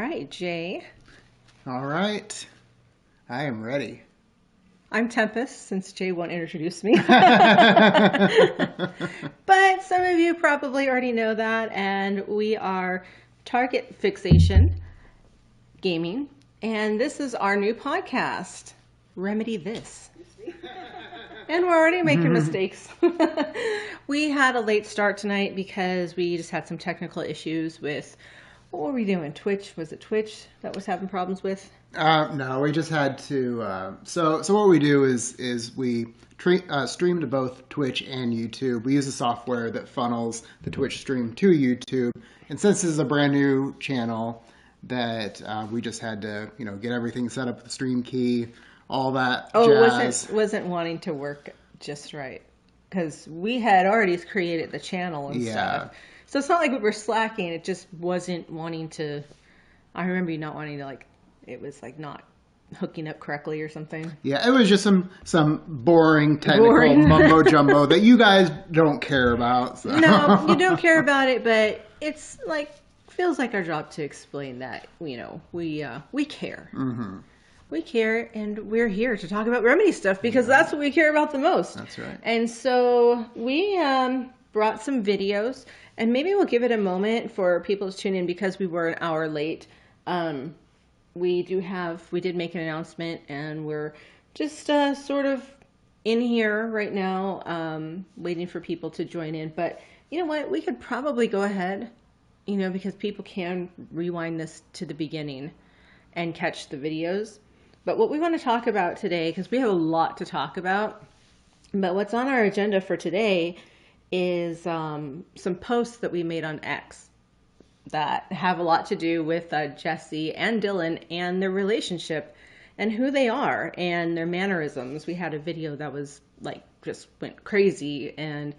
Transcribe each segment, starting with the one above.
right, Jay. All right. I am ready. I'm Tempest, since Jay won't introduce me. But some of you probably already know that, and we are Target Fixation Gaming, and this is our new podcast, Remedy This. And we're already making mistakes. We had a late start tonight because we just had some technical issues with, what were we doing? Twitch? Was it Twitch that was having problems with? No, we just had to. So what we do is we stream to both Twitch and YouTube. We use a software that funnels the Twitch stream to YouTube. And since this is a brand new channel, that we just had to get everything set up with the stream key, all that. Jazz. Wasn't wanting to work just right because we had already created the channel and stuff. So it's not like we were slacking. It just wasn't wanting to. I remember you not wanting to it was not hooking up correctly or something. Yeah, it was just some boring technical mumbo jumbo that you guys don't care about. So. No, you don't care about it, but it's feels like our job to explain that we care. Mm-hmm. We care, and we're here to talk about Remedy stuff because that's what we care about the most. That's right. And so we brought some videos, and maybe we'll give it a moment for people to tune in because we were an hour late. We did make an announcement, and we're just sort of in here right now, waiting for people to join in. But you know what? We could probably go ahead, because people can rewind this to the beginning and catch the videos. But what we want to talk about today, because we have a lot to talk about, but what's on our agenda for today is some posts that we made on X that have a lot to do with Jesse and Dylan and their relationship and who they are and their mannerisms. We had a video that was just went crazy, and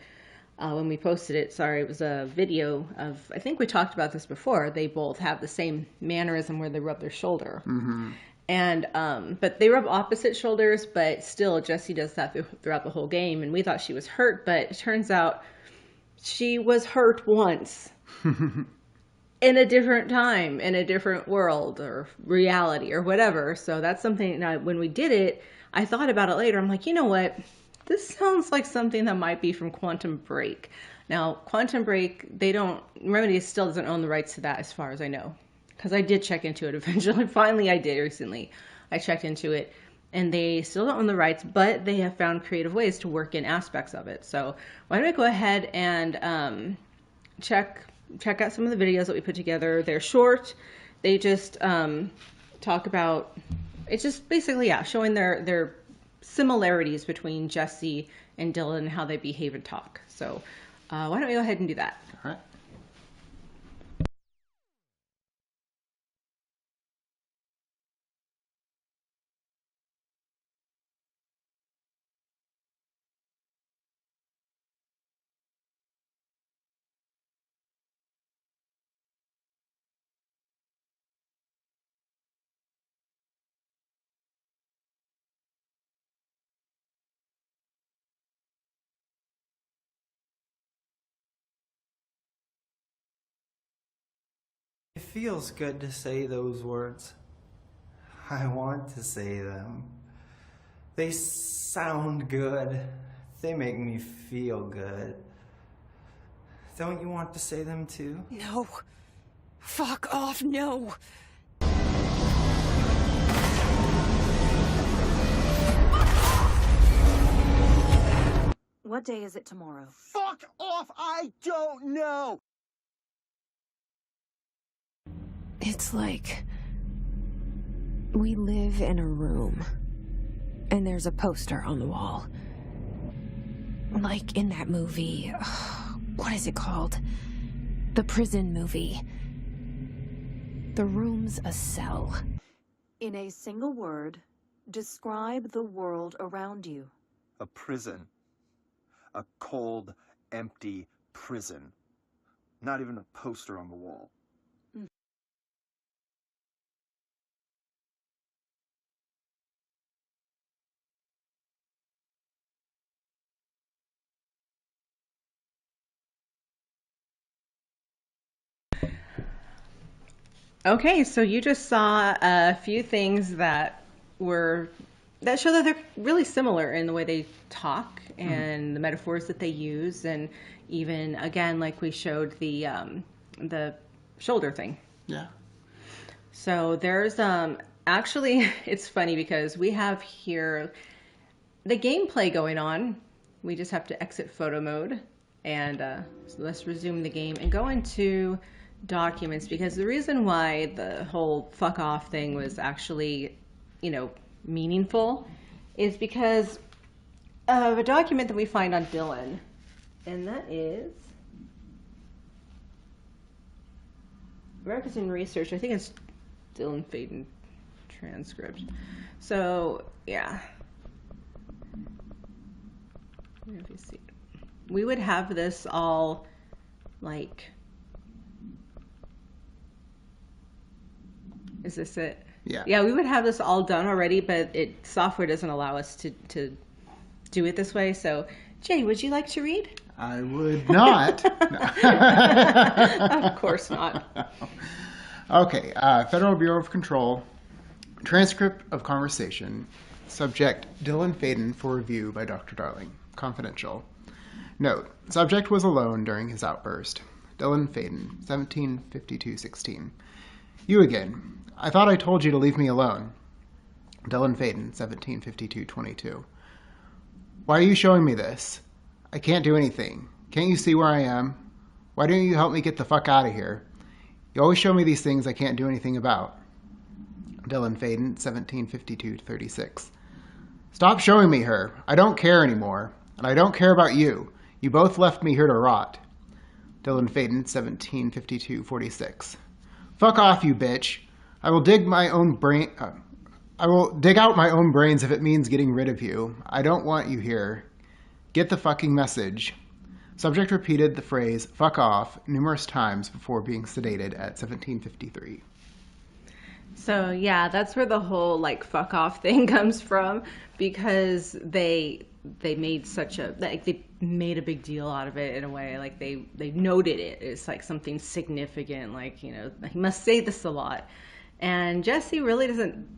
when we posted it, it was a video of, I think we talked about this before, they both have the same mannerism where they rub their shoulder. Mm-hmm. And but they rub opposite shoulders, but still Jessie does that throughout the whole game, and we thought she was hurt, but it turns out she was hurt once in a different time, in a different world or reality or whatever. So that's something that when we did it, I thought about it later. I'm like, you know what? This sounds like something that might be from Quantum Break. Now, Quantum Break, Remedy still doesn't own the rights to that as far as I know. Because I did check into it eventually. Finally, I did recently. I checked into it. And they still don't own the rights, but they have found creative ways to work in aspects of it. So why don't we go ahead and check out some of the videos that we put together. They're short. They just talk about... It's just basically, showing their similarities between Jesse and Dylan and how they behave and talk. So why don't we go ahead and do that? All right. It feels good to say those words. I want to say them. They sound good. They make me feel good. Don't you want to say them too? No. Fuck off, no. What day is it tomorrow? Fuck off! I don't know! It's like we live in a room and there's a poster on the wall. Like in that movie, what is it called? The prison movie. The room's a cell. In a single word, describe the world around you. A prison. A cold, empty prison. Not even a poster on the wall. Okay, so you just saw a few things that show that they're really similar in the way they talk and the metaphors that they use, and even again, like we showed the shoulder thing. Yeah. So there's actually it's funny because we have here the gameplay going on. We just have to exit photo mode, and so let's resume the game and go into documents, because the reason why the whole fuck off thing was actually, meaningful is because of a document that we find on Dylan, and that is Records and Research. I think it's Dylan Faden transcript. So yeah, if you see, we would have this all like. Is this it? Yeah. Yeah, we would have this all done already, but software doesn't allow us to do it this way. So, Jay, would you like to read? I would not. Of course not. Okay. Federal Bureau of Control. Transcript of conversation. Subject Dylan Faden for review by Dr. Darling. Confidential. Note. Subject was alone during his outburst. Dylan Faden, 1752-16. You again. I thought I told you to leave me alone. Dylan Faden, 1752-22. Why are you showing me this? I can't do anything. Can't you see where I am? Why don't you help me get the fuck out of here? You always show me these things I can't do anything about. Dylan Faden, 1752-36. Stop showing me her. I don't care anymore. And I don't care about you. You both left me here to rot. Dylan Faden, 1752-46. Fuck off, you bitch. I will dig out my own brains if it means getting rid of you. I don't want you here. Get the fucking message. Subject repeated the phrase fuck off numerous times before being sedated at 1753. So yeah, that's where the whole fuck off thing comes from, because they made they made a big deal out of it in a way. They noted it as something significant, he must say this a lot. And Jessie really doesn't,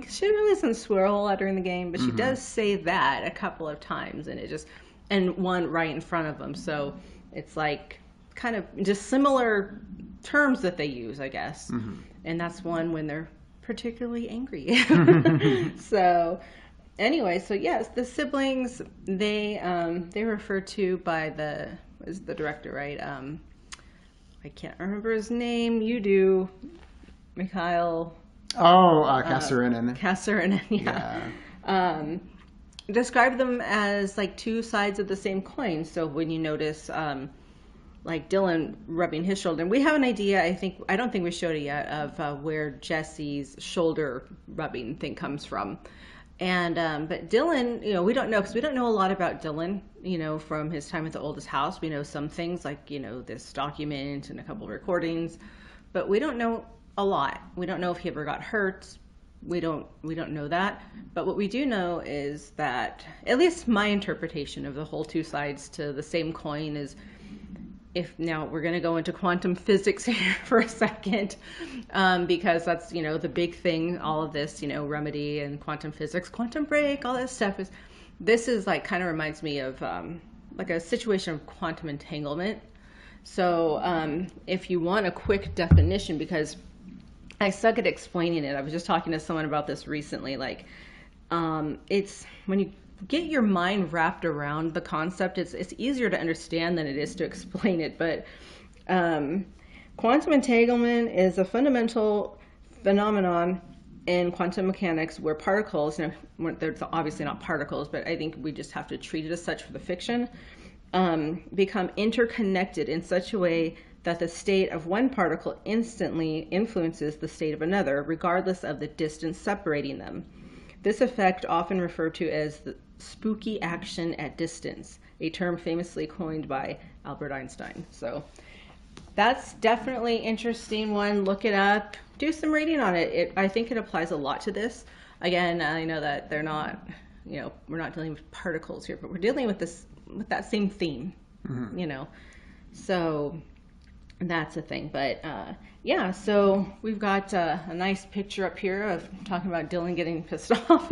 she really doesn't swear a whole lot during the game, but she does say that a couple of times, and one right in front of them. So it's kind of just similar terms that they use, I guess. And that's one when they're particularly angry. So anyway, so yes, the siblings, they referred to by the director, right? I can't remember his name. You do. Mikhail. Kasserinen. Kasserinen, yeah. Describe them as two sides of the same coin. So when you notice, Dylan rubbing his shoulder, and we have an idea. I don't think we showed it yet of where Jessie's shoulder rubbing thing comes from. And but Dylan, we don't know, because we don't know a lot about Dylan. From his time at the oldest house, we know some things this document and a couple of recordings, but we don't know a lot. We don't know if he ever got hurt. We don't know that. But what we do know is that, at least my interpretation of the whole two sides to the same coin is, if now we're going to go into quantum physics here for a second, because that's, the big thing, all of this, remedy and quantum physics, quantum break, all that stuff this is kind of reminds me of a situation of quantum entanglement. So if you want a quick definition, because I suck at explaining it. I was just talking to someone about this recently. It's when you get your mind wrapped around the concept, it's easier to understand than it is to explain it. But quantum entanglement is a fundamental phenomenon in quantum mechanics where particles, they're obviously not particles, but I think we just have to treat it as such for the fiction, become interconnected in such a way that the state of one particle instantly influences the state of another, regardless of the distance separating them. This effect, often referred to as the spooky action at distance, a term famously coined by Albert Einstein. So that's definitely an interesting one. Look it up. Do some reading on it. I think it applies a lot to this. Again, I know that they're not, we're not dealing with particles here, but we're dealing with that same theme, So that's a thing. But yeah, so we've got a nice picture up here of talking about Dylan getting pissed off,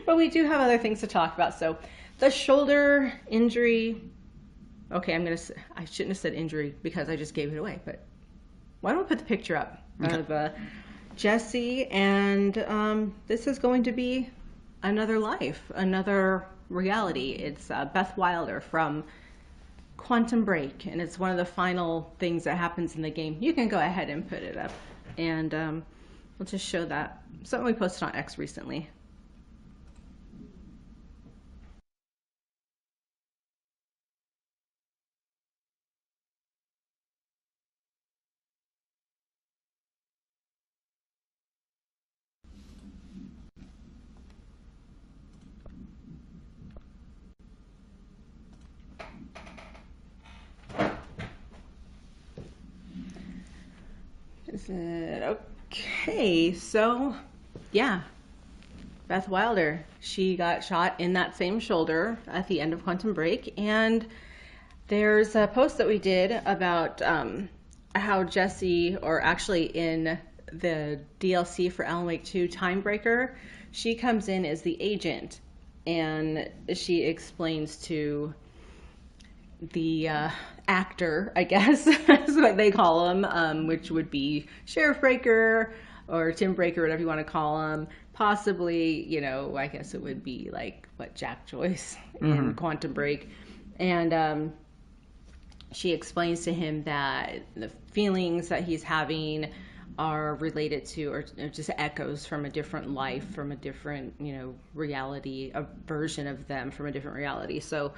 but we do have other things to talk about. So the shoulder injury. Okay, I shouldn't have said injury because I just gave it away, but why don't we put the picture up of Jesse, and this is going to be another life, another reality. It's Beth Wilder from Quantum Break, and it's one of the final things that happens in the game. You can go ahead and put it up, and we'll just show that. Something we posted on X recently. Is it okay? So, yeah, Beth Wilder. She got shot in that same shoulder at the end of Quantum Break, and there's a post that we did about how Jesse, or actually in the DLC for Alan Wake 2 Timebreaker, she comes in as the agent, and she explains to the actor, I guess, is what they call him, which would be Sheriff Breaker or Tim Breaker, whatever you want to call him. Possibly, you know, I guess it would be like, what, Jack Joyce in Quantum Break. And she explains to him that the feelings that he's having are related to, or just echoes from a different life, from a different, you know, reality, a version of them from a different reality. So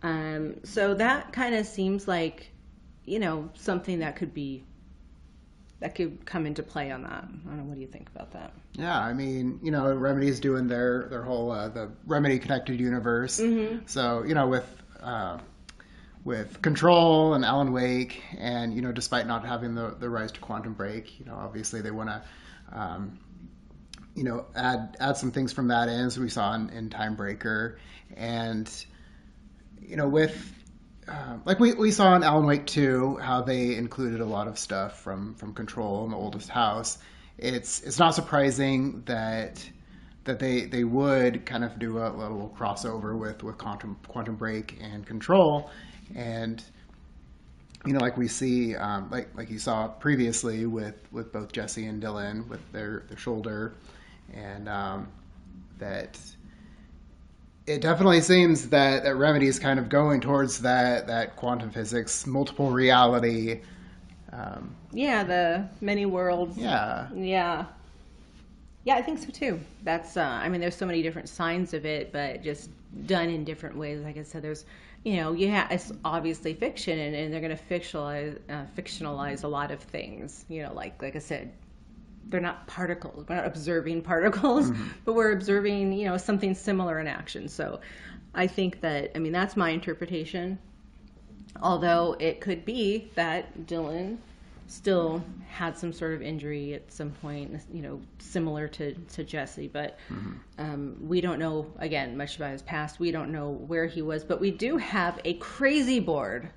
that kind of seems like, you know, something that could come into play on that. I don't know. What do you think about that? Yeah, I mean, you know, Remedy's doing their whole the Remedy connected universe. So, you know, with Control and Alan Wake, and, you know, despite not having the Rise to Quantum Break, you know, obviously they want to, you know, add some things from that in, as we saw in Timebreaker, and, you know, with like we saw in Alan Wake 2, how they included a lot of stuff from Control and the Oldest House. It's not surprising that they would kind of do a little crossover with Quantum Break and Control, and, you know, like we see, like you saw previously with both Jesse and Dylan with their shoulder, and that. It definitely seems that Remedy is kind of going towards that quantum physics, multiple reality. Yeah, the many worlds. Yeah. Yeah, I think so too. That's, I mean, there's so many different signs of it, but just done in different ways. Like I said, there's, you know, it's obviously fiction, and they're going to fictionalize a lot of things. You know, like I said, they're not particles. We're not observing particles, but we're observing, you know, something similar in action. So I think that, I mean, that's my interpretation. Although it could be that Dylan still had some sort of injury at some point, you know, similar to Jesse. But we don't know, again, much about his past. We don't know where he was. But we do have a crazy board.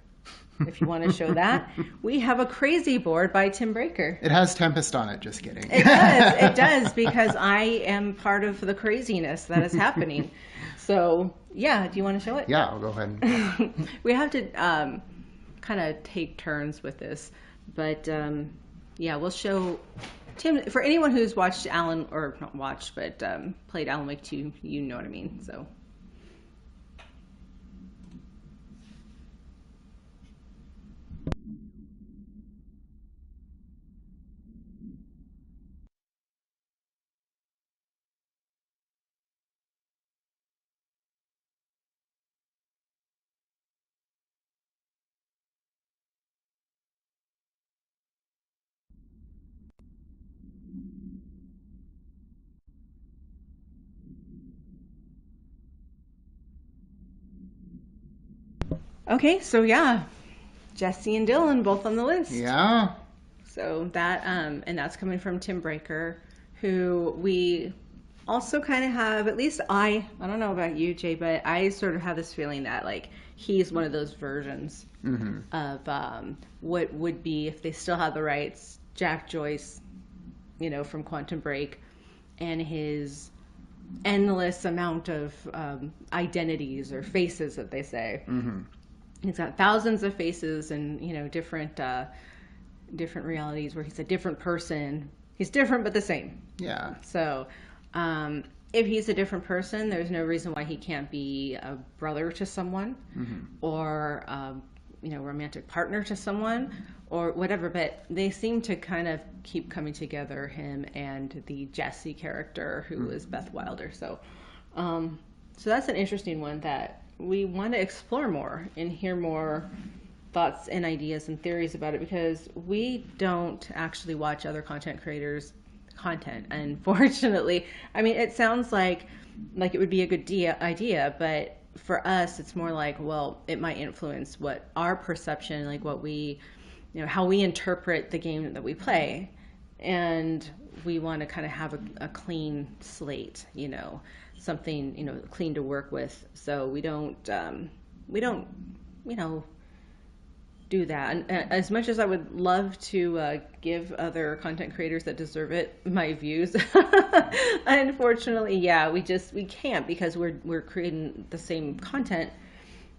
If you want to show that, we have a crazy board by Tim Breaker. It has Tempest on it, just kidding. It does, because I am part of the craziness that is happening. So, yeah, do you want to show it? Yeah, I'll go ahead. We have to kind of take turns with this. But, yeah, we'll show Tim. For anyone who's watched Alan, or not watched, but played Alan Wake 2, you know what I mean. So. Okay, so yeah, Jesse and Dylan both on the list. Yeah. So that, and that's coming from Tim Breaker, who we also kind of have, at least I don't know about you, Jay, but I sort of have this feeling that, like, he's one of those versions of what would be, if they still had the rights Jack Joyce, from Quantum Break, and his endless amount of identities or faces that they say. Mm-hmm. He's got thousands of faces and different realities where he's a different person. He's different but the same. Yeah. So if he's a different person, there's no reason why he can't be a brother to someone, mm-hmm. or romantic partner to someone or whatever. But they seem to kind of keep coming together, him and the Jessie character, who mm-hmm. is Beth Wilder. So that's an interesting one that we want to explore more and hear more thoughts and ideas and theories about it, because we don't actually watch other content creators' content, unfortunately. I mean, it sounds like it would be a good idea, but for us, it's more like, well, it might influence what our perception, like what we, how we interpret the game that we play, and we want to kind of have a clean slate, something, clean to work with. So we don't, do that. And as much as I would love to give other content creators that deserve it my views, unfortunately, yeah, we can't, because we're creating the same content,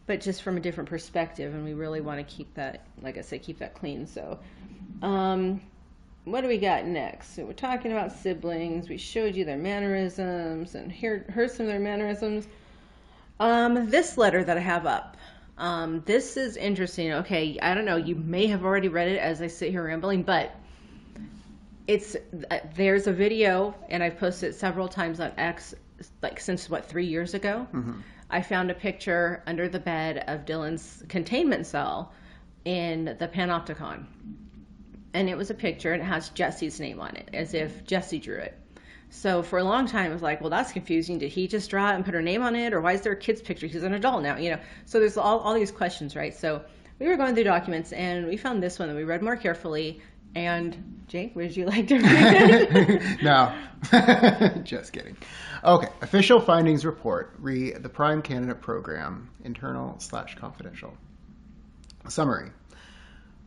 but just from a different perspective, and we really want to keep that, like I said, keep that clean. So what do we got next? So we're talking about siblings. We showed you their mannerisms and heard some of their mannerisms. This letter that I have up, this is interesting. Okay, I don't know, you may have already read it as I sit here rambling, but there's a video, and I've posted it several times on X, since 3 years ago. Mm-hmm. I found a picture under the bed of Dylan's containment cell in the Panopticon. And it was a picture, and it has Jesse's name on it, as if Jesse drew it. So for a long time, I was like, well, that's confusing. Did he just draw it and put her name on it? Or why is there a kid's picture? He's an adult now, So there's all these questions, right? So we were going through documents, and we found this one that we read more carefully. And Jake, would you like to read it? No. Just kidding. Okay. Official findings report. Re the Prime Candidate Program. Internal/confidential. Summary.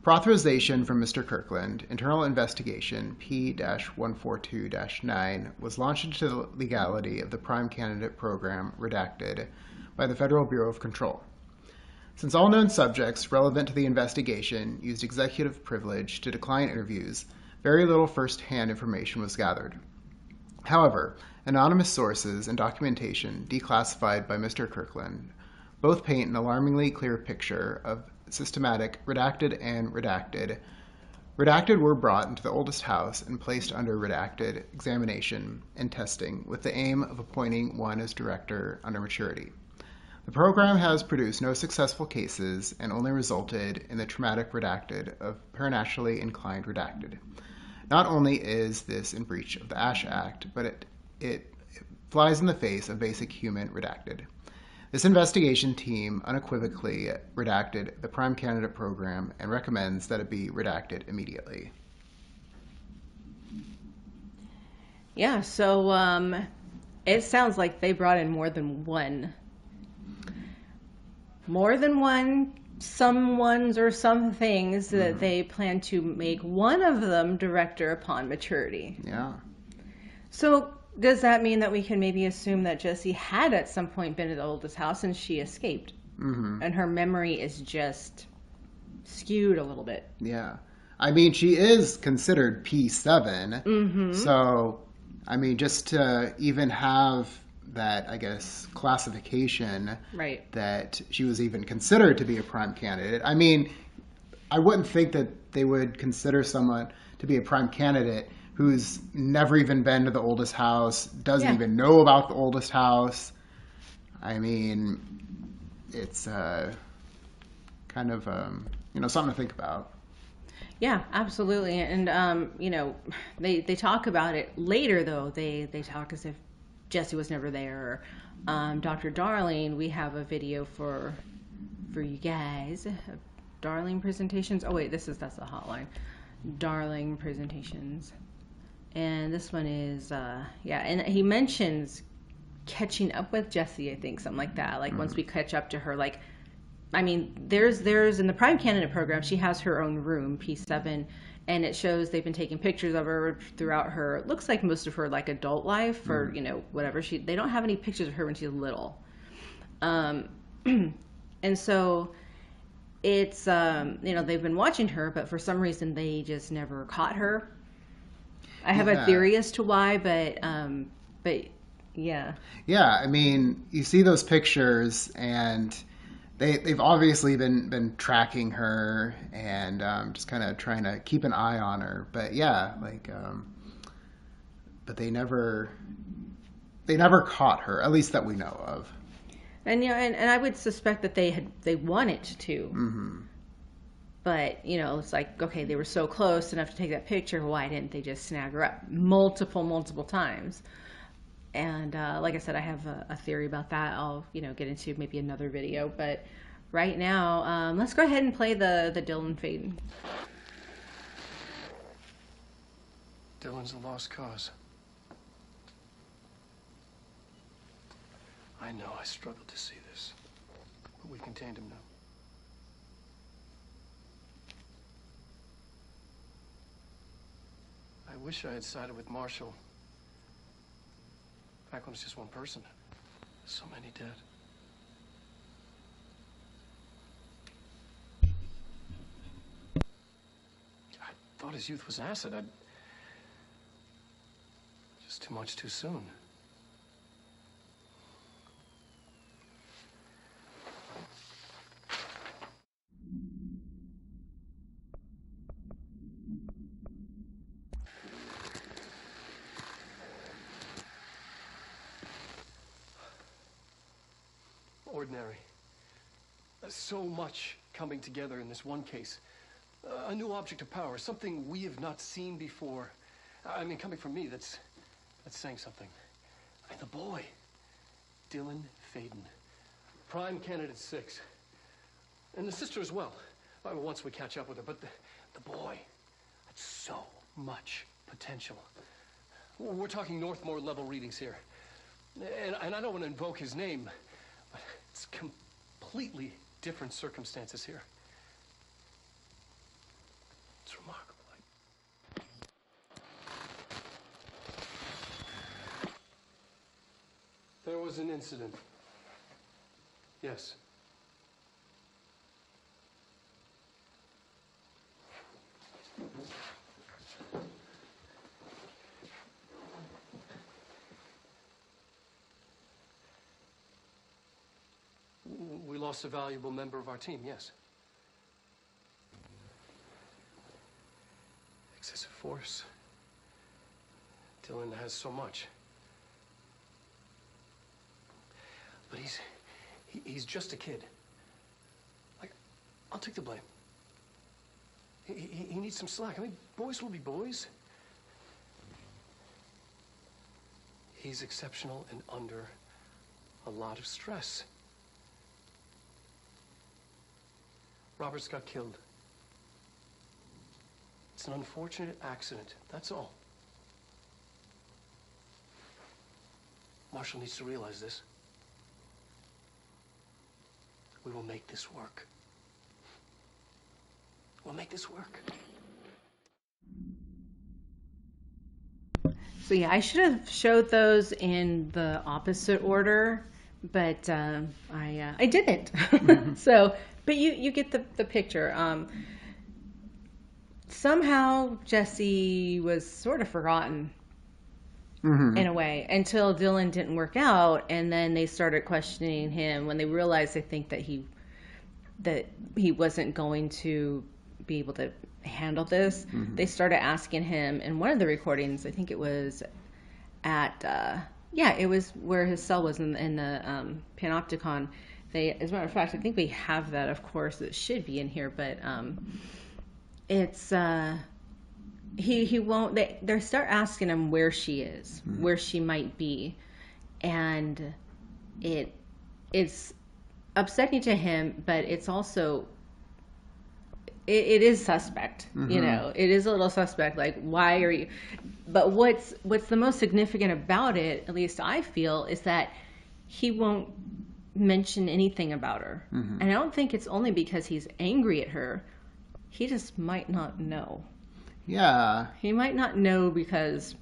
Per authorization from Mr. Kirkland, internal investigation P-142-9 was launched into the legality of the Prime Candidate Program, redacted, by the Federal Bureau of Control. Since all known subjects relevant to the investigation used executive privilege to decline interviews, very little first-hand information was gathered. However, anonymous sources and documentation declassified by Mr. Kirkland both paint an alarmingly clear picture of systematic redacted and redacted. Redacted were brought into the oldest house and placed under redacted examination and testing with the aim of appointing one as director under maturity. The program has produced no successful cases and only resulted in the traumatic redacted of preternaturally inclined redacted. Not only is this in breach of the ASH Act, but it flies in the face of basic human redacted. This investigation team unequivocally redacted the Prime Candidate Program and recommends that it be redacted immediately. Yeah, so it sounds like they brought in more than one, someones or some things that they plan to make one of them director upon maturity. Yeah. So does that mean that we can maybe assume that Jessie had at some point been at the oldest house and she escaped? Mm-hmm. And her memory is just skewed a little bit. Yeah. I mean, she is considered P7. Mm-hmm. So, I mean, just to even have that, I guess, classification, right, that she was even considered to be a prime candidate. I mean, I wouldn't think that they would consider someone to be a prime candidate who's never even been to the oldest house, doesn't even know about the oldest house. I mean, it's kind of, something to think about. Yeah, absolutely. And, they talk about it later, though. They talk as if Jessie was never there. Dr. Darling, we have a video for you guys. Darling presentations. Oh, wait, that's the hotline. Darling presentations. And this one is, and he mentions catching up with Jessie, I think, something like that. Like, once we catch up to her, like, I mean, there's in the Prime Candidate Program, she has her own room, P7, and it shows they've been taking pictures of her throughout her, it looks like most of her like adult life, or whatever. They don't have any pictures of her when she's little. And so it's they've been watching her, but for some reason they just never caught her. I have a theory as to why, but yeah. Yeah, I mean, you see those pictures, and they've obviously been tracking her and just kind of trying to keep an eye on her. But yeah, but they never caught her, at least that we know of. And and I would suspect that they wanted to. Mm-hmm. But, it's like, okay, they were so close enough to take that picture. Why didn't they just snag her up multiple times? And like I said, I have a theory about that. I'll, get into maybe another video. But right now, let's go ahead and play the Dyan Faden. Dylan's a lost cause. I know I struggled to see this, but we contained him now. I wish I had sided with Marshall. Back when it's just one person. So many dead. I thought his youth was acid. Just too much too soon. Ordinary. So much coming together in this one case. A new object of power, something we have not seen before. I mean, coming from me, that's saying something. And the boy, Dyan Faden, prime candidate 6. And the sister as well. Once we catch up with her, but the boy, that's so much potential. We're talking Northmore level readings here. And I don't want to invoke his name, but it's completely different circumstances here. It's remarkable. There was an incident. Yes. We lost a valuable member of our team, yes. Excessive force. Dyan has so much. But he's just a kid. I'll take the blame. He needs some slack. I mean, boys will be boys. He's exceptional and under a lot of stress. Roberts got killed. It's an unfortunate accident, that's all. Marshall needs to realize this. We will make this work. We'll make this work. So yeah, I should have showed those in the opposite order, but I didn't. So, but you get the picture. Somehow Jesse was sort of forgotten in a way until Dyan didn't work out, and then they started questioning him when they realized, I think, that he wasn't going to be able to handle this. They started asking him in one of the recordings. I think it was at it was where his cell was in the panopticon. As a matter of fact, I think we have that. Of course, it should be in here, but it's he won't. They start asking him where she is, where she might be, and it's upsetting to him, but it's also it is suspect. It is a little suspect. Like, why are you? But what's the most significant about it, at least I feel, is that he won't mention anything about her. And I don't think it's only because he's angry at her. He just might not know. Yeah. He might not know because,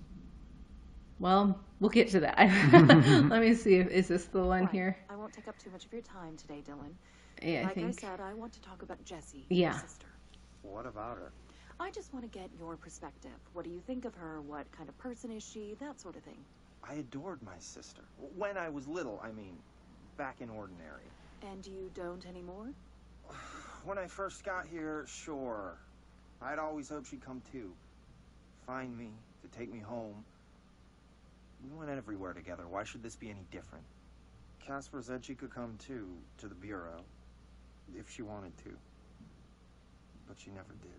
well, we'll get to that. Let me see. Is this the one Right. here? I won't take up too much of your time today, Dylan. Yeah, Like I think. said, I want to talk about Jessie, Yeah. your sister. What about her? I just want to get your perspective. What do you think of her? What kind of person is she? That sort of thing. I adored my sister. When I was little, I mean, back in Ordinary. And you don't anymore? When I first got here, sure. I'd always hoped she'd come too. Find me, to take me home. We went everywhere together. Why should this be any different? Casper said she could come too, to the Bureau, if she wanted to. But she never did.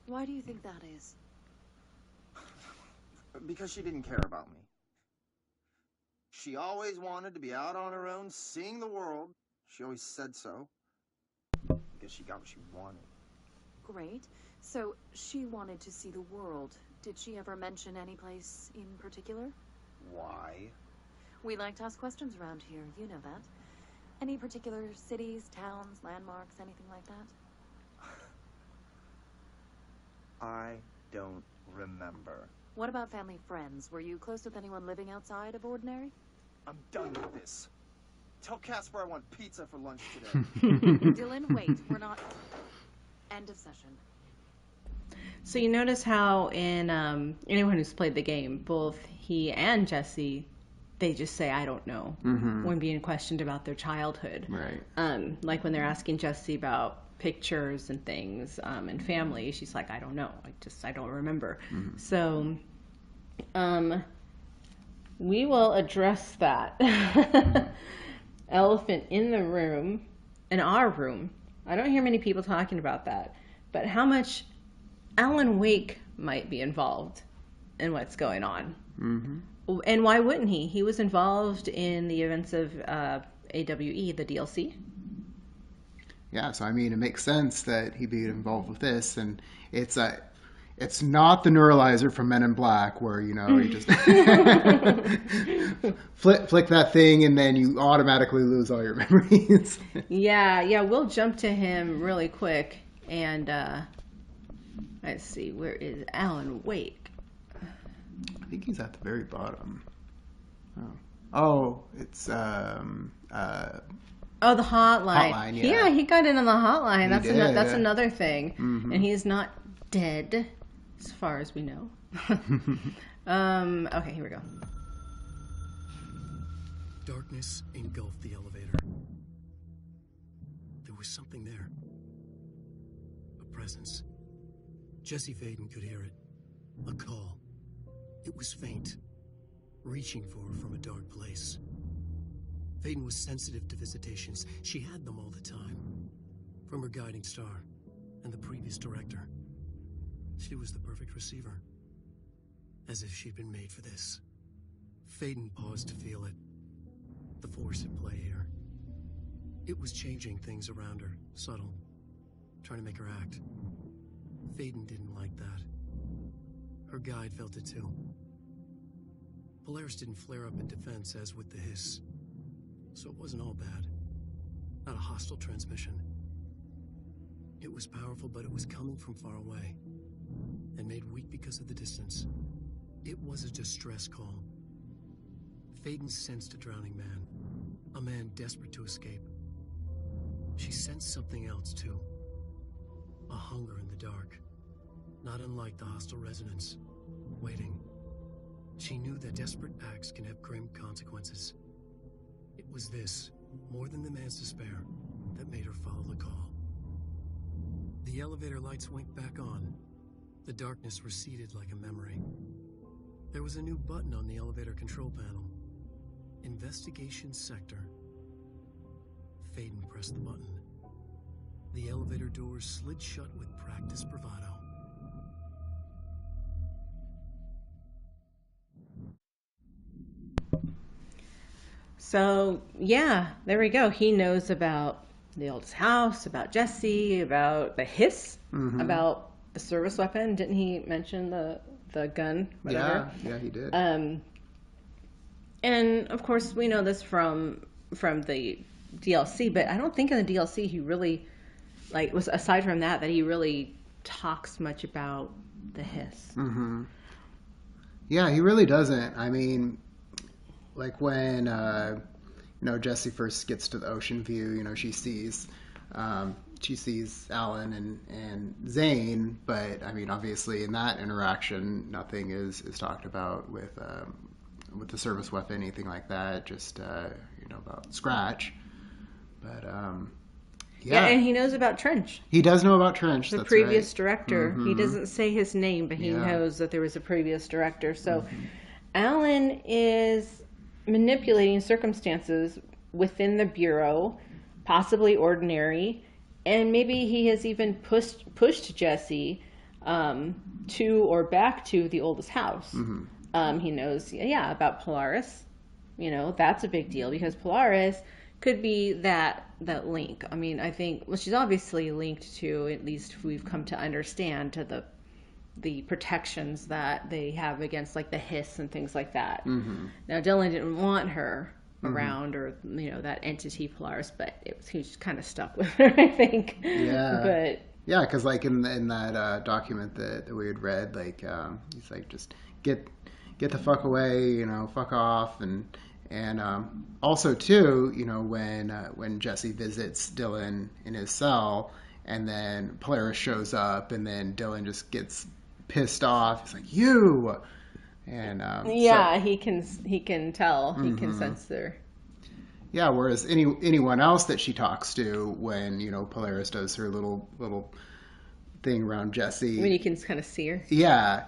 Why do you think that is? Because she didn't care about me. She always wanted to be out on her own, seeing the world. She always said so. Because she got what she wanted. Great. So she wanted to see the world. Did she ever mention any place in particular? Why? We like to ask questions around here, you know that. Any particular cities, towns, landmarks, anything like that? I don't remember. What about family friends? Were you close with anyone living outside of Ordinary? I'm done with this. Tell Casper I want pizza for lunch today. Dylan, wait, we're not... End of session. So you notice how in anyone who's played the game, both he and Jesse, they just say, I don't know, when being questioned about their childhood. Right. Like when they're asking Jesse about pictures and things and family, she's like, I don't know. I don't remember. So we will address that elephant in the room, in our room. I don't hear many people talking about that, but how much Alan Wake might be involved in what's going on. And why wouldn't he? He was involved in the events of AWE, the DLC. Yeah, so I mean, it makes sense that he'd be involved with this, and it's not the neuralizer from Men in Black where, you know, you just flick that thing and then you automatically lose all your memories. Yeah, we'll jump to him really quick, and let's see, where is Alan Wake? I think he's at the very bottom. Oh, it's Oh, the hotline. Hotline, yeah. He got in on the hotline. That's did, that's yeah. another thing. And he's not dead, as far as we know. Okay, here we go. Darkness engulfed the elevator. There was something there. A presence. Jesse Faden could hear it. A call. It was faint, reaching for her from a dark place. Faden was sensitive to visitations. She had them all the time. From her guiding star and the previous director. She was the perfect receiver. As if she'd been made for this. Faden paused to feel it. The force at play here. It was changing things around her, subtle. Trying to make her act. Faden didn't like that. Her guide felt it too. Polaris didn't flare up in defense as with the hiss. So it wasn't all bad. Not a hostile transmission. It was powerful, but it was coming from far away. And made weak because of the distance. It was a distress call. Faden sensed a drowning man. A man desperate to escape. She sensed something else, too. A hunger in the dark. Not unlike the hostile resonance. Waiting. She knew that desperate acts can have grim consequences. It was this, more than the man's despair, that made her follow the call. The elevator lights winked back on. The darkness receded like a memory. There was a new button on the elevator control panel. Investigation Sector. Faden pressed the button. The elevator doors slid shut with practiced bravado. So, yeah, there we go. He knows about the oldest house, about Jesse, about the hiss, about the service weapon. Didn't he mention the gun? Whatever? Yeah, he did. And of course, we know this from the DLC, but I don't think in the DLC he really, aside from that he really talks much about the hiss. Mm-hmm. Yeah, he really doesn't. I mean, like when Jessie first gets to the ocean view, she sees Alan and Zane, but I mean, obviously in that interaction, nothing is talked about with the service weapon, anything like that. Just about Scratch, but yeah, and he knows about Trench. He does know about Trench. The that's previous right. director. Mm-hmm. He doesn't say his name, but he knows that there was a previous director. So Alan is manipulating circumstances within the Bureau, possibly ordinary, and maybe he has even pushed Jesse to or back to the oldest house. Mm-hmm. He knows, about Polaris. That's a big deal because Polaris could be that link. I mean, I think, she's obviously linked to, at least we've come to understand, to the protections that they have against like the hiss and things like that. Mm-hmm. Now, Dylan didn't want her around, or that entity Polaris, but he was kind of stuck with her, I think. Yeah. But yeah, because like in that document that we had read, like he's like, just get the fuck away, fuck off, and also too, when Jesse visits Dylan in his cell, and then Polaris shows up, and then Dylan just gets pissed off. He's like, you. And he can tell, he can sense their. Yeah, whereas anyone else that she talks to, when Polaris does her little thing around Jesse, I mean, you can kind of see her. Yeah,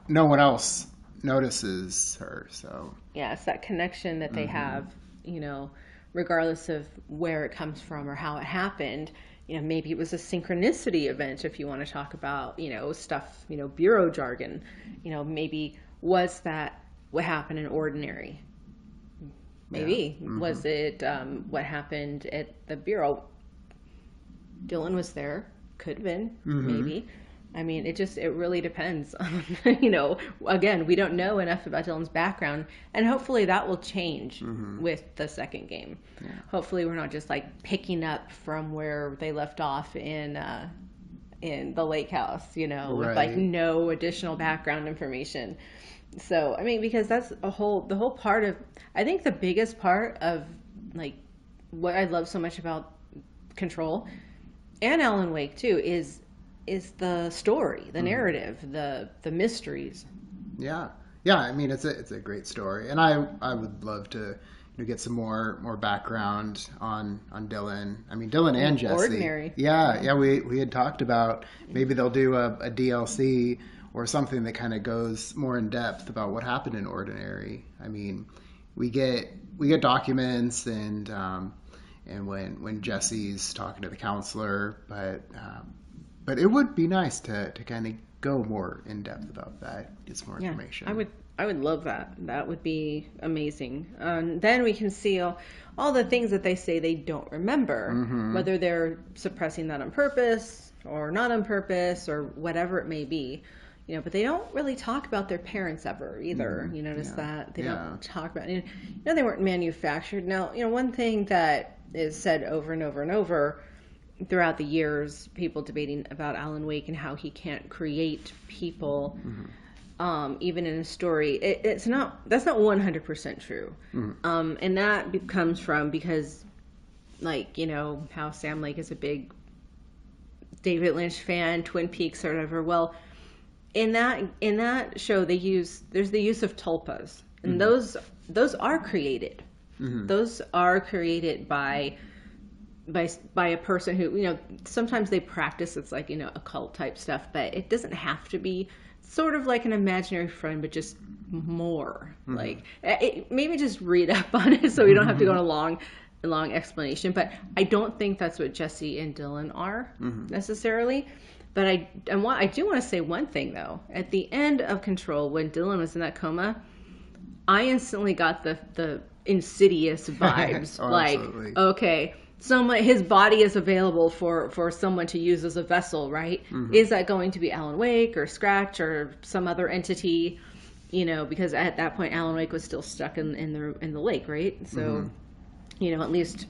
no one else notices her. So yeah, it's that connection that they have, regardless of where it comes from or how it happened. Maybe it was a synchronicity event, if you want to talk about, stuff, Bureau jargon. Maybe was that what happened in Ordinary? Maybe. Yeah. Mm-hmm. Was it what happened at the Bureau? Dylan was there. Could have been. Maybe. I mean, it really depends. Again, we don't know enough about Dylan's background, and hopefully that will change with the second game. Yeah. Hopefully we're not just like picking up from where they left off in the lake house, with like no additional background information. So, I mean, because that's the whole part of, I think the biggest part of like what I love so much about Control and Alan Wake too is the story, the narrative, the mysteries. Yeah. I mean, it's a great story, and I would love to get some more background on Dylan. I mean, Dylan and Jesse. Ordinary. Yeah. We had talked about maybe they'll do a DLC or something that kind of goes more in depth about what happened in Ordinary. I mean, we get documents and when Jesse's talking to the counselor, but it would be nice to kind of go more in depth about that, get some more information. I would love that. That would be amazing. Then we can see all the things that they say they don't remember, whether they're suppressing that on purpose or not on purpose or whatever it may be. But they don't really talk about their parents ever either. You notice that? They don't talk about it. They weren't manufactured. Now, one thing that is said over and over and over throughout the years, people debating about Alan Wake and how he can't create people, even in a story. That's not 100% true. And that comes from because, like, how Sam Lake is a big David Lynch fan, Twin Peaks or whatever. Well, in that show, there's the use of tulpas, and those are created. Those are created by a person who, sometimes they practice, it's like, occult type stuff, but it doesn't have to be. Sort of like an imaginary friend, but just more. Like, maybe just read up on it so we don't have to go on a long explanation. But I don't think that's what Jesse and Dylan are necessarily. But I do want to say one thing, though. At the end of Control, when Dylan was in that coma, I instantly got the Insidious vibes. Like, absolutely. Okay, his body is available for someone to use as a vessel, right? Is that going to be Alan Wake or Scratch or some other entity? Because at that point Alan Wake was still stuck in the lake, right? So, at least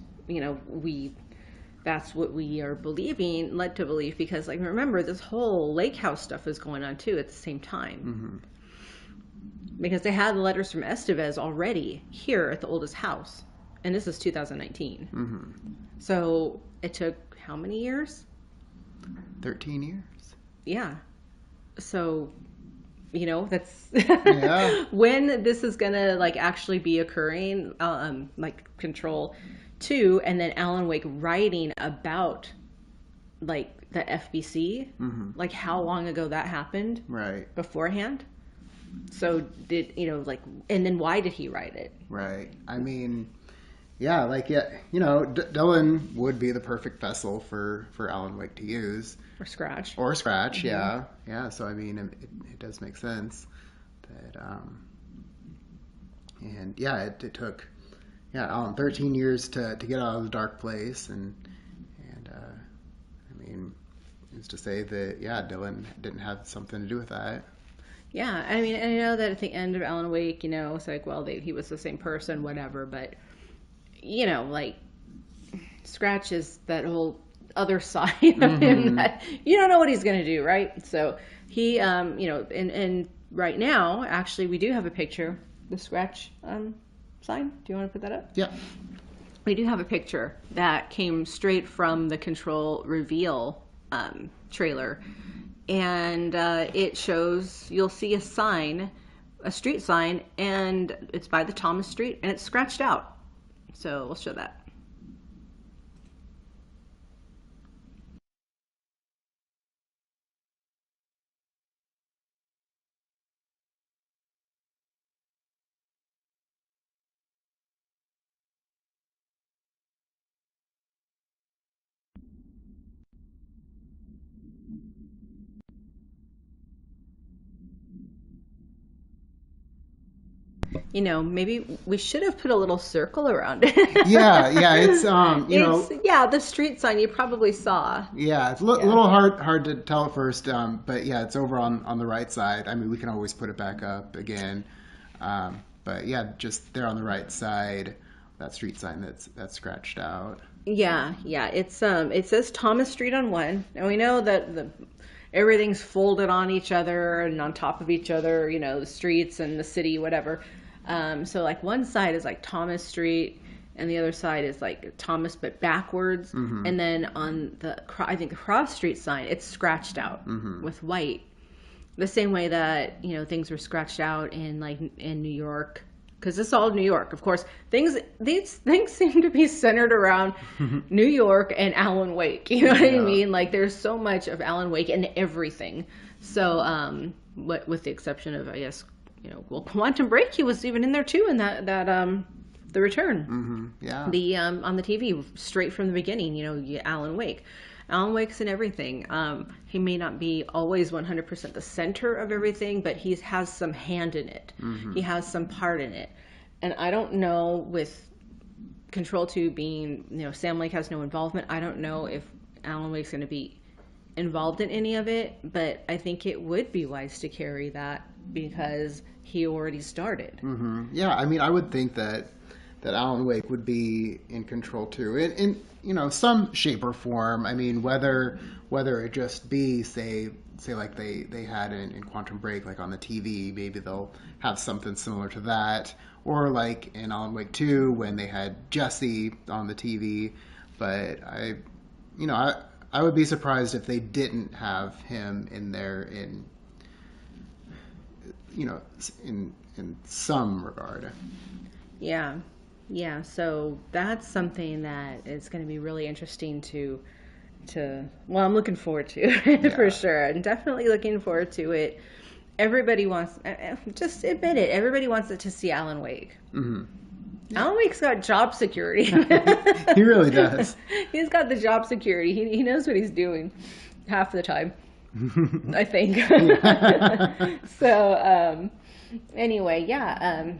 that's what we are believing, led to believe, because like remember this whole lake house stuff is going on too at the same time. Because they had letters from Estevez already here at the oldest house, and this is 2019. So it took how many years? 13 years. Yeah. So, you know, that's Yeah. when this is gonna like actually be occurring, like Control 2, and then Alan Wake writing about like the FBC, like how long ago that happened, Right. beforehand. So did, you know, like, and then why did he write it? Right. I mean, yeah, like, yeah, you know, Dylan would be the perfect vessel for Alan Wake to use. Or Scratch. Or Scratch, yeah. Yeah, so I mean, it does make sense that, and yeah, it took, Alan 13 years to get out of the dark place, and I mean, it's to say that, Dylan didn't have something to do with that. Yeah, I mean, and I know that at the end of Alan Wake, you know, it's like, well, he was the same person, whatever, but, you know, like, Scratch is that whole other side of him that you don't know what he's going to do, right? So he, you know, and right now, actually, we do have a picture, the Scratch sign. Do you want to put that up? Yeah. We do have a picture that came straight from the Control reveal trailer. And it shows, you'll see a sign, a street sign, and it's by the Thomas Street, and it's scratched out. So we'll show that. You know, maybe we should have put a little circle around it. Yeah, it's you know, yeah, the street sign you probably saw. Yeah, it's a little hard to tell at first, but yeah, it's over on the right side. I mean, we can always put it back up again, but yeah, just there on the right side, that street sign that's scratched out. Yeah, it's it says Thomas Street on one, and we know that everything's folded on each other and on top of each other, you know, the streets and the city, whatever. So like one side is like Thomas Street and the other side is like Thomas but backwards. And then on the, I think the cross street sign, it's scratched out with white. The same way that, you know, things were scratched out in like in New York, because it's all New York. Of course, these things seem to be centered around New York and Alan Wake. You know what I mean? Like there's so much of Alan Wake in everything. So, with the exception of, I guess, you know, well, Quantum Break, he was even in there too, in that The Return. Yeah. The on the TV straight from the beginning. You know, Alan Wake. Alan Wake's in everything. He may not be always 100% the center of everything, but he has some hand in it. He has some part in it. And I don't know, with Control 2 being, you know, Sam Lake has no involvement, I don't know if Alan Wake's going to be involved in any of it, but I think it would be wise to carry that because he already started. Yeah, I mean, I would think that Alan Wake would be in Control 2 in you know, some shape or form. I mean, whether it just be say like they had in Quantum Break, like on the TV, maybe they'll have something similar to that, or like in Alan Wake 2 when they had Jesse on the TV. But I would be surprised if they didn't have him in there in, you know, in some regard. Yeah, so that's something that is going to be really interesting to well, I'm looking forward to for sure. I'm definitely looking forward to it. Everybody wants, just admit it, everybody wants it to see Alan Wake. Alan Wake's got job security. He really does. He's got the job security. He knows what he's doing half the time, I think. So, anyway, yeah.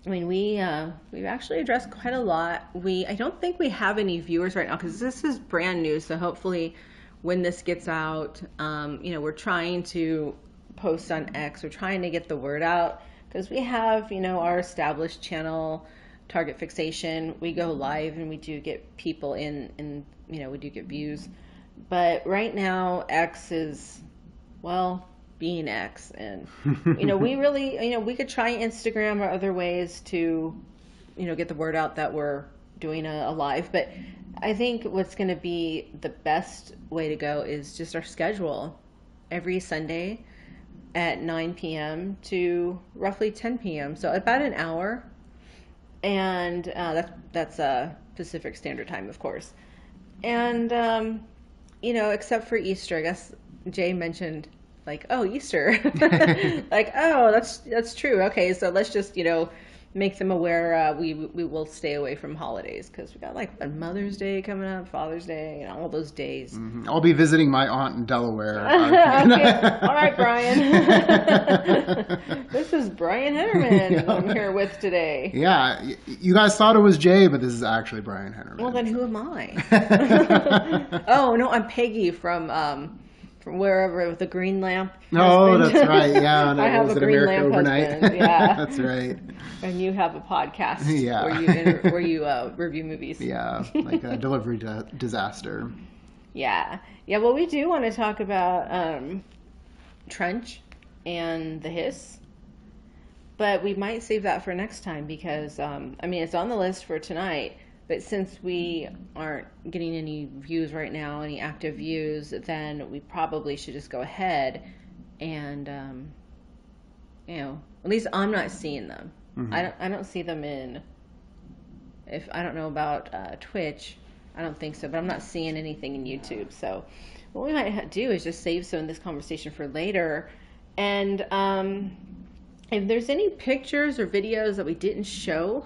I mean, we've actually addressed quite a lot. I don't think we have any viewers right now because this is brand new. So hopefully, when this gets out, you know, we're trying to post on X. We're trying to get the word out because we have, you know, our established channel target fixation. We go live and we do get people in, you know, we do get views. But right now, X is, well, being X. And, you know, we really, you know, we could try Instagram or other ways to, you know, get the word out that we're doing a live. But I think what's going to be the best way to go is just our schedule every Sunday at 9 p.m. to roughly 10 p.m. So about an hour. And that's Pacific Standard Time, of course. And, you know, except for Easter, I guess Jay mentioned, like, oh, Easter. Like, oh, that's true. Okay, so let's just, you know, make them aware we will stay away from holidays, because we got like a Mother's Day coming up, Father's Day, and all those days. Mm-hmm. I'll be visiting my aunt in Delaware. Okay. All right, Brian. This is Brian Hennerman I'm here with today. Yeah, you guys thought it was Jay, but this is actually Brian Hennerman. Well, then who am I? Oh, no, I'm Peggy from wherever with the green lamp. Oh, that's right. Yeah, I have a green lamp Overnight. husband. Yeah, that's right. And you have a podcast. Yeah. where you review movies. Yeah, like a delivery disaster. Yeah. Well, we do want to talk about Trench and the Hiss, but we might save that for next time because I mean, it's on the list for tonight. But since we aren't getting any views right now, any active views, then we probably should just go ahead and, you know, at least I'm not seeing them. Mm-hmm. I don't see them in. If I don't know about Twitch, I don't think so. But I'm not seeing anything in YouTube. So what we might do is just save some of this conversation for later. And if there's any pictures or videos that we didn't show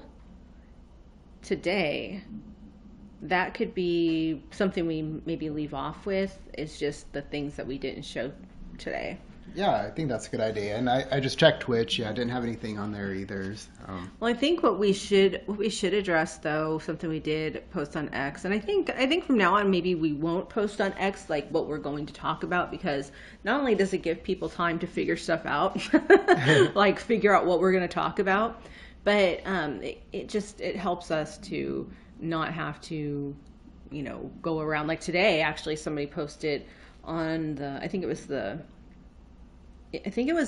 today, that could be something we maybe leave off with. Is just the things that we didn't show today. Yeah, I think that's a good idea. And I just checked Twitch. Yeah, I didn't have anything on there either. Well, I think what we should address, though, something we did post on X, and I think from now on maybe we won't post on X like what we're going to talk about, because not only does it give people time to figure stuff out, like figure out what we're going to talk about, but it helps us to not have to, you know, go around. Like today, actually, somebody posted on I think it was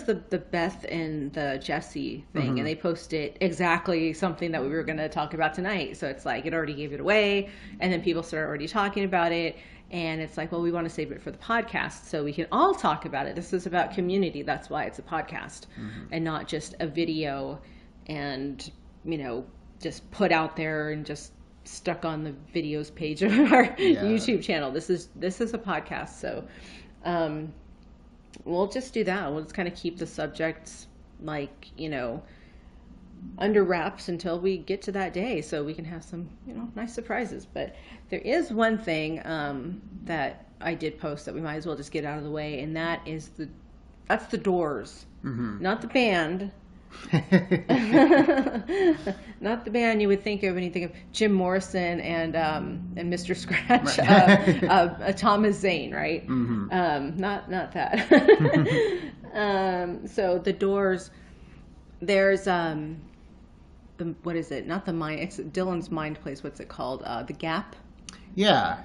the Beth and the Jesse thing, mm-hmm. and they posted exactly something that we were going to talk about tonight. So it's like it already gave it away, and then people started already talking about it, and it's like, well, we want to save it for the podcast so we can all talk about it. This is about community. That's why it's a podcast, mm-hmm. and not just a video and, you know, just put out there and just stuck on the videos page of our YouTube channel. This is a podcast, so we'll just do that. We'll just kind of keep the subjects, like, you know, under wraps until we get to that day, so we can have some, you know, nice surprises. But there is one thing that I did post that we might as well just get out of the way, and that's the Doors, mm-hmm. not the band. Not the band you would think of when you think of Jim Morrison and Mr. Scratch, Thomas Zane, right? Mm-hmm. Not that. So the Doors, there's what is it? Not the Mind. It's Dylan's Mind Place. What's it called? The Gap. Yeah.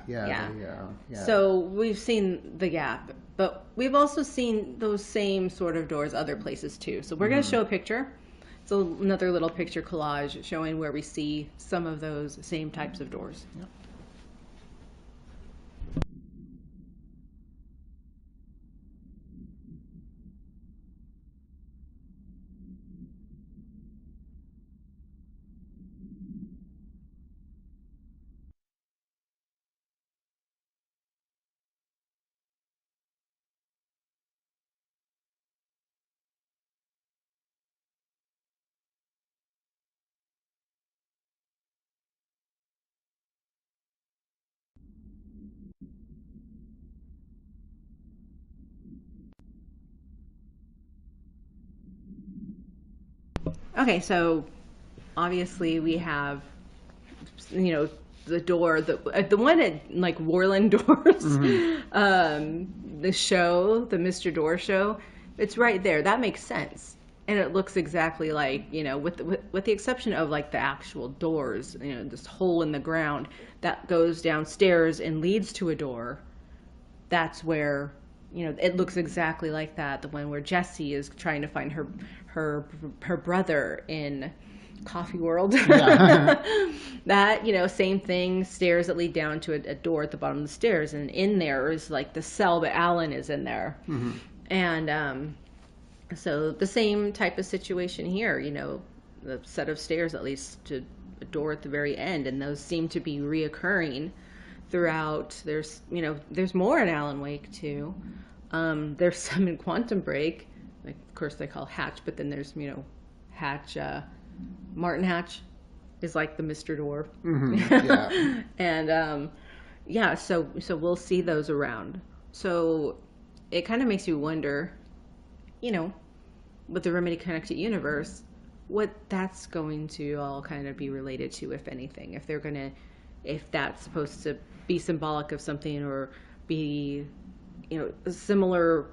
So we've seen the Gap, but we've also seen those same sort of doors other places too. So we're going to show a picture. It's another little picture collage showing where we see some of those same types of doors. Yep. Okay, so obviously we have, you know, the door, the one at like Warland Doors, mm-hmm. The show, the Mr. Door show, it's right there. That makes sense. and it looks exactly like, you know, with the exception of like the actual doors, you know, this hole in the ground that goes downstairs and leads to a door. That's where, you know, it looks exactly like that. The one where Jessie is trying to find her brother in Coffee World. Yeah. That, you know, same thing, stairs that lead down to a door at the bottom of the stairs, and in there is like the cell, but Alan is in there. Mm-hmm. And so the same type of situation here, you know, the set of stairs that leads to a door at the very end, and those seem to be reoccurring throughout. There's, you know, there's more in Alan Wake too. There's some in Quantum Break, like, of course they call Hatch, but then there's, you know, Hatch, Martin Hatch is like the Mr. Door. Mm-hmm. Yeah. And yeah, so we'll see those around. So it kind of makes you wonder, you know, with the Remedy Connected Universe, what that's going to all kind of be related to, if anything. If they're gonna, if that's supposed to be symbolic of something, or be, you know, a similar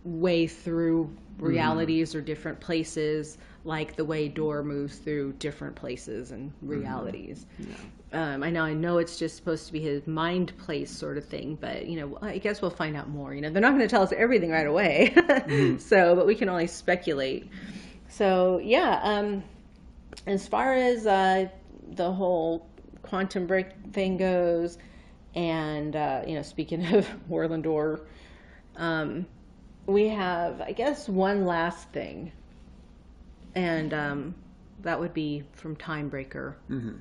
way through realities or different places, like the way Door moves through different places and realities. Yeah. I know it's just supposed to be his mind place sort of thing, but, you know, I guess we'll find out more. You know, they're not going to tell us everything right away. So, but we can only speculate. So, yeah, as far as the whole Quantum Break thing goes, and, you know, speaking of Warland Door, we have, I guess, one last thing, and that would be from Timebreaker. Mm-hmm.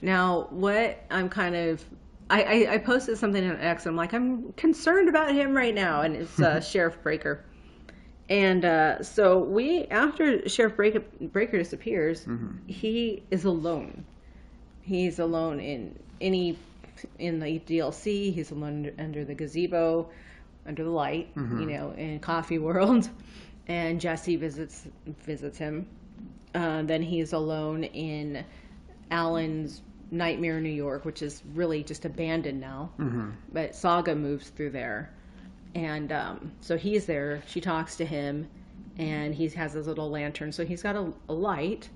Now, what I'm kind of, I posted something on X, and I'm like, I'm concerned about him right now, and it's Sheriff Breaker. And so after Sheriff Breaker disappears, he is alone. He's alone in the DLC. He's alone under the gazebo, under the light, you know, in Coffee World. And Jessie visits him. Then he's alone in Alan's Nightmare New York, which is really just abandoned now. But Saga moves through there. And so he's there. She talks to him, and he has his little lantern. So he's got a light.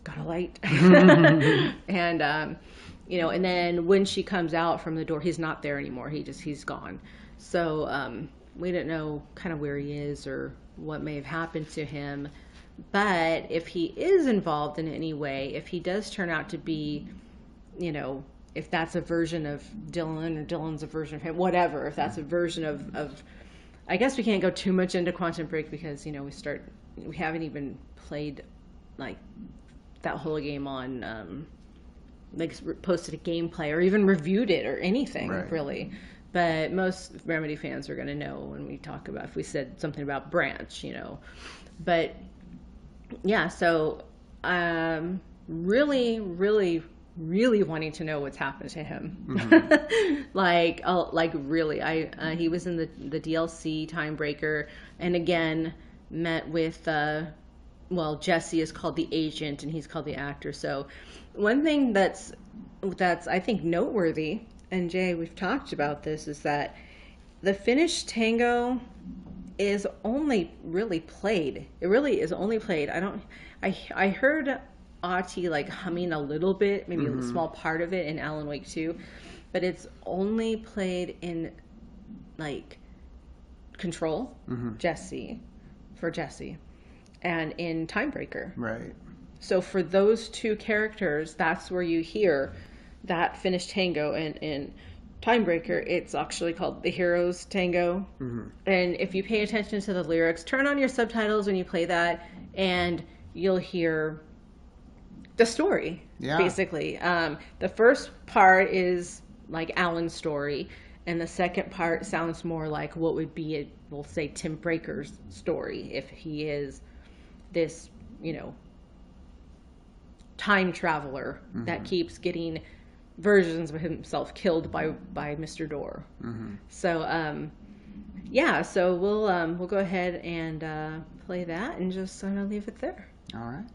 Got a light. And, you know, and then when she comes out from the door, he's not there anymore. He's gone. So we don't know kind of where he is or what may have happened to him. But if he is involved in any way, if he does turn out to be, you know, if that's a version of Dylan or Dylan's a version of him, whatever, if that's a version of I guess we can't go too much into Quantum Break because, you know, we haven't even played like that whole game on, like posted a gameplay or even reviewed it or anything, really. But most Remedy fans are going to know when we talk about, if we said something about Branch, you know. But yeah, so really, really, really wanting to know what's happened to him. like really. He was in the DLC Timebreaker, and again met with Jessie is called the agent and he's called the actor. So one thing that's I think noteworthy, and Jay, we've talked about this, is that the finished tango is only really played. It really is only played. I heard Ahti like humming a little bit, maybe a small part of it in Alan Wake 2, but it's only played in like Control, Jessie, and in Timebreaker. Right. So for those two characters, that's where you hear that finished tango. And in Timebreaker, it's actually called The Hero's Tango. And if you pay attention to the lyrics, turn on your subtitles when you play that, and you'll hear the story, basically. The first part is like Alan's story, and the second part sounds more like what would be, we'll say, Tim Breaker's story, if he is this, you know, time traveler that keeps getting versions of himself killed by Mr. Door. So yeah, so we'll go ahead and play that and just leave it there. All right.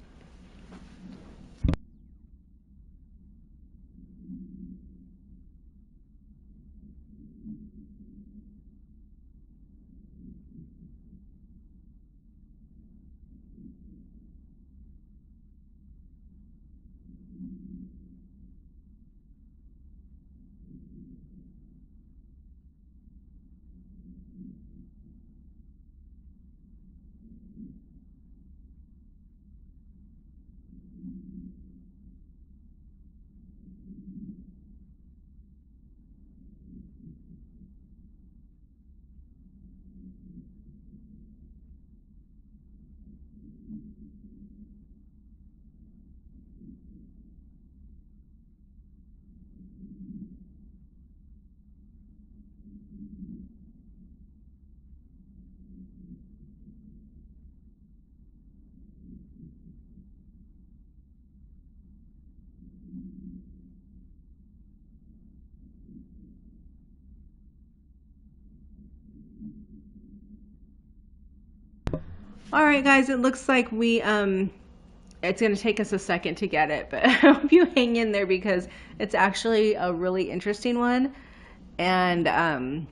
All right, guys, it looks like we it's going to take us a second to get it, but I hope you hang in there because it's actually a really interesting one, and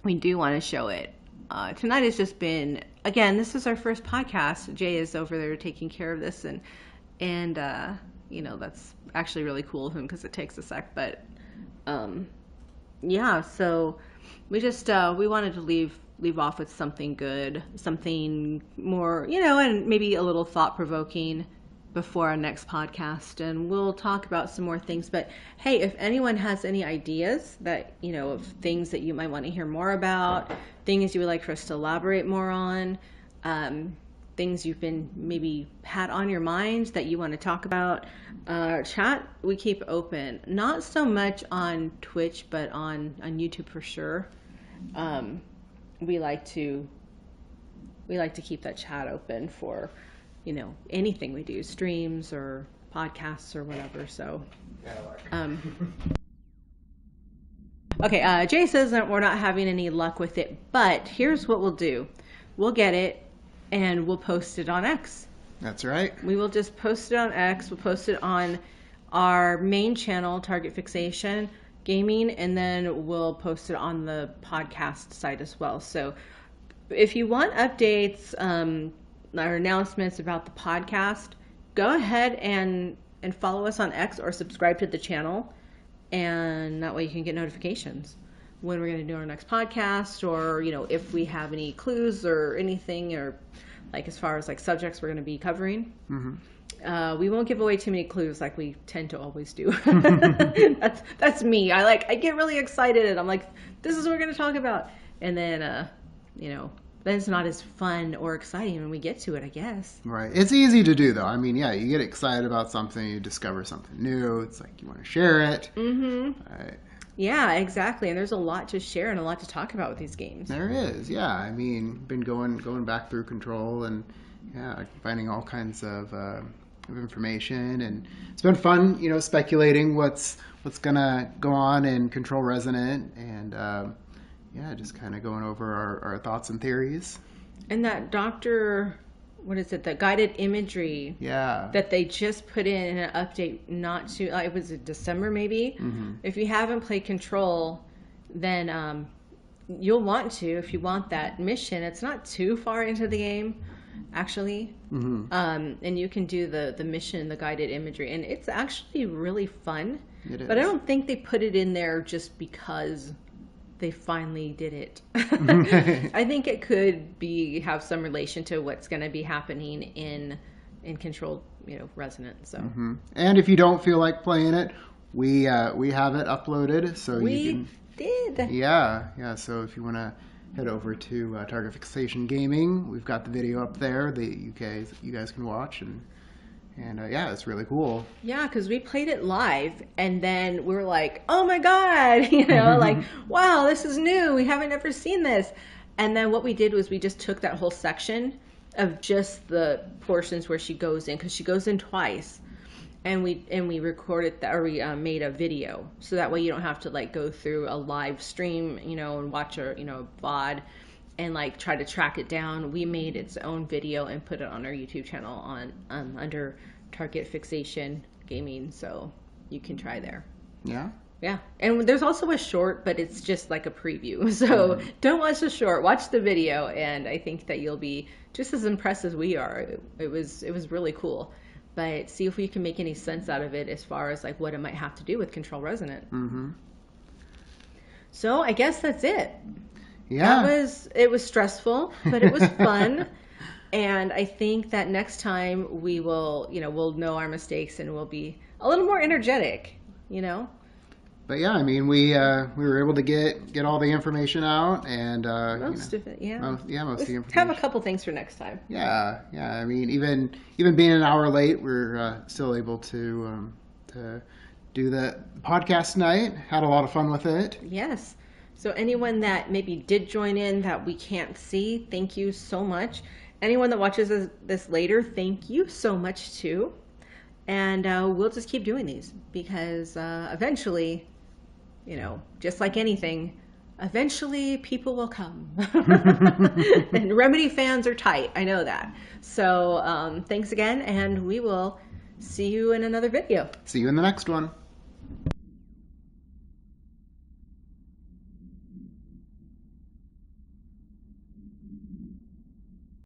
we do want to show it. Tonight has just been, again, this is our first podcast. Jay is over there taking care of this, and you know, that's actually really cool of him because it takes a sec, but yeah, so we just we wanted to leave off with something good, something more, you know, and maybe a little thought-provoking before our next podcast, and we'll talk about some more things. But hey, if anyone has any ideas that, you know, of things that you might want to hear more about, things you would like for us to elaborate more on, things you've been maybe had on your mind that you want to talk about, chat, we keep open. Not so much on Twitch, but on YouTube for sure. We like to keep that chat open for, you know, anything we do, streams or podcasts or whatever. So, okay, Jay says that we're not having any luck with it, but here's what we'll do. We'll get it and we'll post it on X. That's right. We will just post it on X. We'll post it on our main channel, Target Fixation Gaming, and then we'll post it on the podcast site as well. So if you want updates or announcements about the podcast, go ahead and follow us on X or subscribe to the channel, and that way you can get notifications when we're going to do our next podcast, or, you know, if we have any clues or anything, or like as far as like subjects we're going to be covering. We won't give away too many clues like we tend to always do. That's me. I get really excited and I'm like, this is what we're going to talk about, and then you know, then it's not as fun or exciting when we get to it, I guess. Right. It's easy to do, though. I mean, yeah, you get excited about something, you discover something new. It's like you want to share it. Right. Yeah, exactly. And there's a lot to share and a lot to talk about with these games. There is, yeah. I mean, been going back through Control and, yeah, finding all kinds of information, and it's been fun, you know, speculating what's gonna go on in Control Resonant, and yeah, just kind of going over our thoughts and theories. And that the guided imagery, yeah, that they just put in an update it was December maybe. If you haven't played Control, then you'll want to, if you want that mission. It's not too far into the game, actually. And you can do the mission, the guided imagery, and it's actually really fun. It is. But I don't think they put it in there just because they finally did it. I think it could have some relation to what's going to be happening in Control, you know, Resonant. So. And if you don't feel like playing it, we have it uploaded, so you can. Did. Yeah. So if you want to head over to Target Fixation Gaming, we've got the video up there that you guys can watch, and yeah, it's really cool. Yeah, because we played it live, and then we were like, oh my god, you know, like, wow, this is new. We haven't ever seen this. And then what we did was we just took that whole section of just the portions where she goes in, because she goes in twice, and we recorded that, or we made a video, so that way you don't have to like go through a live stream, you know, and watch a, you know, VOD and like try to track it down. We made its own video and put it on our YouTube channel on under Target Fixation Gaming, so you can try there. Yeah, and there's also a short, but it's just like a preview, so don't watch the short, watch the video, and I think that you'll be just as impressed as we are. It was really cool, but see if we can make any sense out of it as far as like what it might have to do with Control Resonant. So I guess that's it. Yeah, it was stressful, but it was fun. And I think that next time we will, you know, we'll know our mistakes and we'll be a little more energetic, you know. But yeah, I mean, we were able to get all the information out, and most of it, yeah. Most of the information. Have a couple things for next time. Yeah. I mean, even being an hour late, we're still able to do the podcast tonight. Had a lot of fun with it. Yes. So anyone that maybe did join in that we can't see, thank you so much. Anyone that watches this later, thank you so much too. And we'll just keep doing these because eventually, you know, just like anything, eventually people will come. And Remedy fans are tight. I know that. So thanks again, and we will see you in another video. See you in the next one.